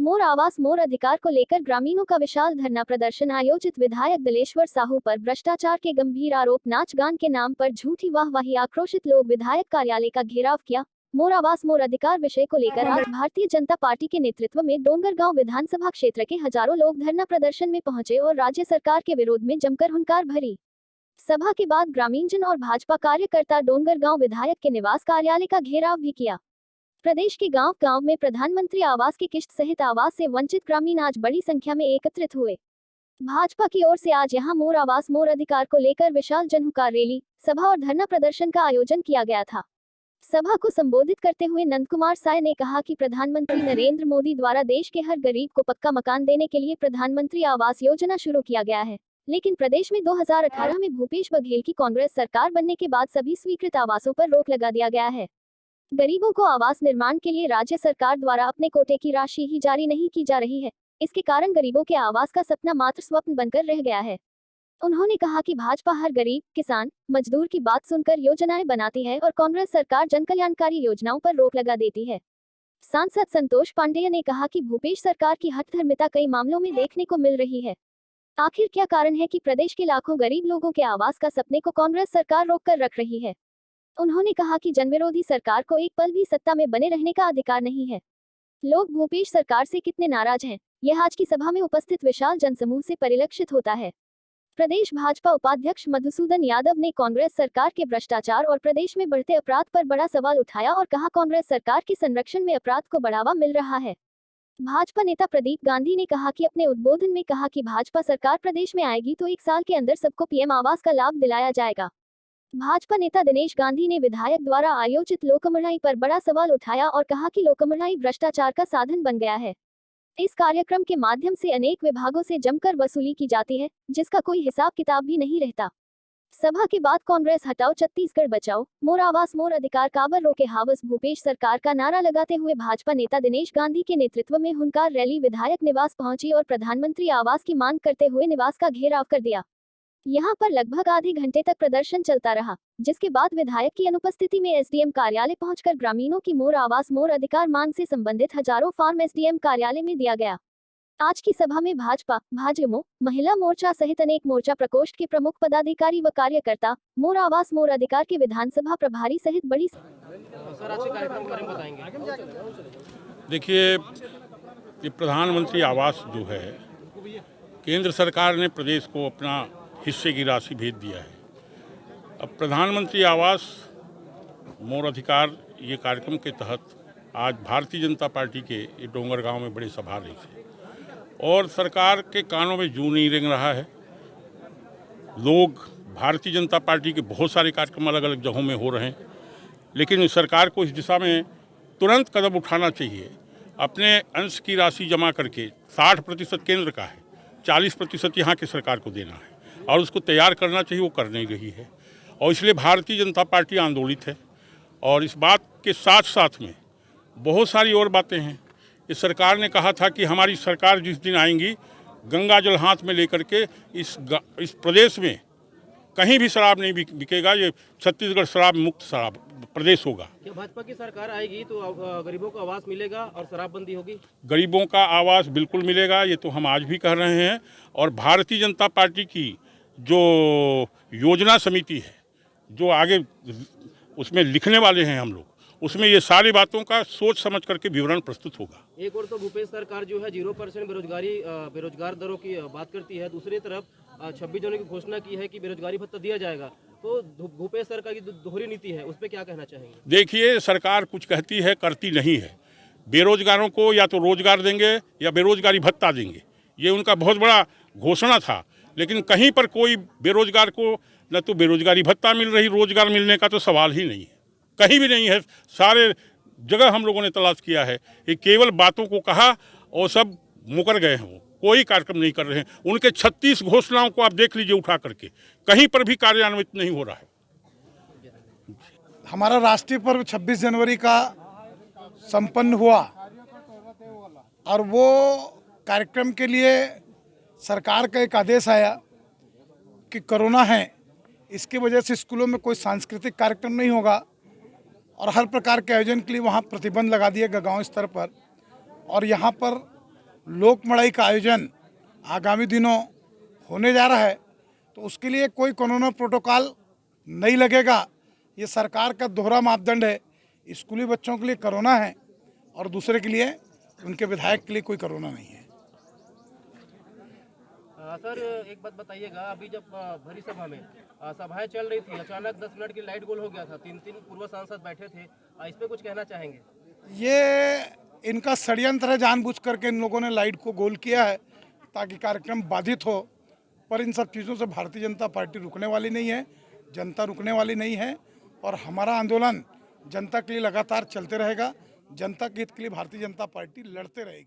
मोर आवास मोर अधिकार को लेकर ग्रामीणों का विशाल धरना प्रदर्शन आयोजित। विधायक दिलेश्वर साहू पर भ्रष्टाचार के गंभीर आरोप, नाच गान के नाम पर झूठी वाहवाही। आक्रोशित लोग विधायक कार्यालय का घेराव किया। मोर आवास मोर अधिकार विषय को लेकर आज भारतीय जनता पार्टी के नेतृत्व में डोंगरगांव विधानसभा क्षेत्र के हजारों लोग धरना प्रदर्शन में पहुंचे और राज्य सरकार के विरोध में जमकर हुंकार भरी। सभा के बाद ग्रामीणजन और भाजपा कार्यकर्ता डोंगरगांव विधायक के निवास कार्यालय का घेराव भी किया। प्रदेश के गांव-गांव में प्रधानमंत्री आवास की किश्त सहित आवास से वंचित ग्रामीण आज बड़ी संख्या में एकत्रित हुए। भाजपा की ओर से आज यहां मोर आवास मोर अधिकार को लेकर विशाल जनहुंकार रैली, सभा और धरना प्रदर्शन का आयोजन किया गया था। सभा को संबोधित करते हुए नंदकुमार साय ने कहा कि प्रधानमंत्री नरेंद्र मोदी द्वारा देश के हर गरीब को पक्का मकान देने के लिए प्रधानमंत्री आवास योजना शुरू किया गया है, लेकिन प्रदेश में 2018 में भूपेश बघेल की कांग्रेस सरकार बनने के बाद सभी स्वीकृत आवासों पर रोक लगा दिया गया है। गरीबों को आवास निर्माण के लिए राज्य सरकार द्वारा अपने कोटे की राशि ही जारी नहीं की जा रही है। इसके कारण गरीबों के आवास का सपना मात्र स्वप्न बनकर रह गया है। उन्होंने कहा कि भाजपा हर गरीब, किसान, मजदूर की बात सुनकर योजनाएं बनाती है और कांग्रेस सरकार जनकल्याणकारी योजनाओं पर रोक लगा देती है। सांसद संतोष पांडेय ने कहा कि भूपेश सरकार की हठधर्मिता कई मामलों में देखने को मिल रही है। आखिर क्या कारण है कि प्रदेश के लाखों गरीब लोगों के आवास का सपने को कांग्रेस सरकार रोक कर रख रही है। उन्होंने कहा कि जनविरोधी सरकार को एक पल भी सत्ता में बने रहने का अधिकार नहीं है। लोग भूपेश सरकार से कितने नाराज हैं, यह आज की सभा में उपस्थित विशाल जनसमूह से परिलक्षित होता है। प्रदेश भाजपा उपाध्यक्ष मधुसूदन यादव ने कांग्रेस सरकार के भ्रष्टाचार और प्रदेश में बढ़ते अपराध पर बड़ा सवाल उठाया और कहा कांग्रेस सरकार के संरक्षण में अपराध को बढ़ावा मिल रहा है। भाजपा नेता प्रदीप गांधी ने कहा कि अपने उद्बोधन में कहा कि भाजपा सरकार प्रदेश में आएगी तो 1 साल के अंदर सबको पीएम आवास का लाभ दिलाया जाएगा। भाजपा नेता दिनेश गांधी ने विधायक द्वारा आयोजित लोकमढ़ाई पर बड़ा सवाल उठाया और कहा कि लोकमढ़ाई भ्रष्टाचार का साधन बन गया है। इस कार्यक्रम के माध्यम से अनेक विभागों से जमकर वसूली की जाती है, जिसका कोई हिसाब किताब भी नहीं रहता। सभा के बाद कांग्रेस हटाओ छत्तीसगढ़ बचाओ, मोर आवास मोर अधिकार, काबर रोके हावस भूपेश सरकार का नारा लगाते हुए भाजपा नेता दिनेश गांधी के नेतृत्व में हुंकार रैली विधायक निवास पहुंची और प्रधानमंत्री आवास की मांग करते हुए निवास का घेराव कर दिया। यहां पर लगभग आधे घंटे तक प्रदर्शन चलता रहा, जिसके बाद विधायक की अनुपस्थिति में एसडीएम कार्यालय पहुंचकर ग्रामीणों की मोर आवास मोर अधिकार मांग से संबंधित हजारों फॉर्म एसडीएम कार्यालय में दिया गया। आज की सभा में भाजपा, भाजयुमो, महिला मोर्चा सहित अनेक मोर्चा प्रकोष्ठ के प्रमुख पदाधिकारी व कार्यकर्ता, मोर आवास मोर अधिकार के विधानसभा प्रभारी सहित बड़ी देखिए, ये प्रधानमंत्री आवास जो है, केंद्र सरकार ने प्रदेश को अपना हिस्से की राशि भेज दिया है। अब प्रधानमंत्री आवास मोर अधिकार ये कार्यक्रम के तहत आज भारतीय जनता पार्टी के ये डोंगरगांव में बड़ी सभा रही है और सरकार के कानों में जूं नहीं रेंग रहा है। लोग भारतीय जनता पार्टी के बहुत सारे कार्यक्रम अलग अलग जगहों में हो रहे हैं, लेकिन सरकार को इस दिशा में तुरंत कदम उठाना चाहिए। अपने अंश की राशि जमा करके 60% केंद्र का है, 40% यहाँ की सरकार को देना है और उसको तैयार करना चाहिए, वो कर नहीं रही है और इसलिए भारतीय जनता पार्टी आंदोलित है। और इस बात के साथ साथ में बहुत सारी और बातें हैं। इस सरकार ने कहा था कि हमारी सरकार जिस दिन आएंगी गंगा जल हाथ में लेकर के इस प्रदेश में कहीं भी शराब नहीं बिकेगा, ये छत्तीसगढ़ शराब मुक्त शराब प्रदेश होगा। क्या भाजपा की सरकार आएगी तो गरीबों को आवास मिलेगा और शराबबंदी होगी? गरीबों का आवास बिल्कुल मिलेगा, ये तो हम आज भी कह रहे हैं। और भारतीय जनता पार्टी की जो योजना समिति है, जो आगे उसमें लिखने वाले हैं हम लोग, उसमें ये सारी बातों का सोच समझ करके विवरण प्रस्तुत होगा। एक और तो भूपेश सरकार जो है 0% बेरोजगार दरों की बात करती है, दूसरी तरफ 26 जनवरी की घोषणा की है कि बेरोजगारी भत्ता दिया जाएगा। तो भूपेश सरकार की दोहरी नीति है, उस पर क्या कहना चाहेंगे? देखिए, सरकार कुछ कहती है करती नहीं है। बेरोजगारों को या तो रोजगार देंगे या बेरोजगारी भत्ता देंगे, ये उनका बहुत बड़ा घोषणा था, लेकिन कहीं पर कोई बेरोजगार को न तो बेरोजगारी भत्ता मिल रही, रोजगार मिलने का तो सवाल ही नहीं है, कहीं भी नहीं है। सारे जगह हम लोगों ने तलाश किया है, ये केवल बातों को कहा और सब मुकर गए हैं, कोई कार्यक्रम नहीं कर रहे हैं। उनके 36 घोषणाओं को आप देख लीजिए उठा करके, कहीं पर भी कार्यान्वित नहीं हो रहा है। हमारा राष्ट्रीय पर्व 26 जनवरी का संपन्न हुआ और वो कार्यक्रम के लिए सरकार का एक आदेश आया कि कोरोना है, इसकी वजह से स्कूलों में कोई सांस्कृतिक कार्यक्रम नहीं होगा और हर प्रकार के आयोजन के लिए वहाँ प्रतिबंध लगा दिया गया गाँव स्तर पर। और यहाँ पर लोकमड़ई का आयोजन आगामी दिनों होने जा रहा है, तो उसके लिए कोई कोरोना प्रोटोकॉल नहीं लगेगा। ये सरकार का दोहरा मापदंड है। स्कूली बच्चों के लिए कोरोना है और दूसरे के लिए, उनके विधायक के लिए कोई कोरोना नहीं है। सर एक बात बताइएगा, अभी जब भरी सभा में सभाएं चल रही थी, अचानक 10 मिनट की लाइट गोल हो गया था, 3 पूर्व सांसद बैठे थे, इस पे कुछ कहना चाहेंगे? ये इनका षड्यंत्र है, जानबूझ करके इन लोगों ने लाइट को गोल किया है ताकि कार्यक्रम बाधित हो। पर इन सब चीज़ों से भारतीय जनता पार्टी रुकने वाली नहीं है, जनता रुकने वाली नहीं है और हमारा आंदोलन जनता के लिए लगातार चलते रहेगा। जनता के हित के लिए भारतीय जनता पार्टी लड़ते रहेगी।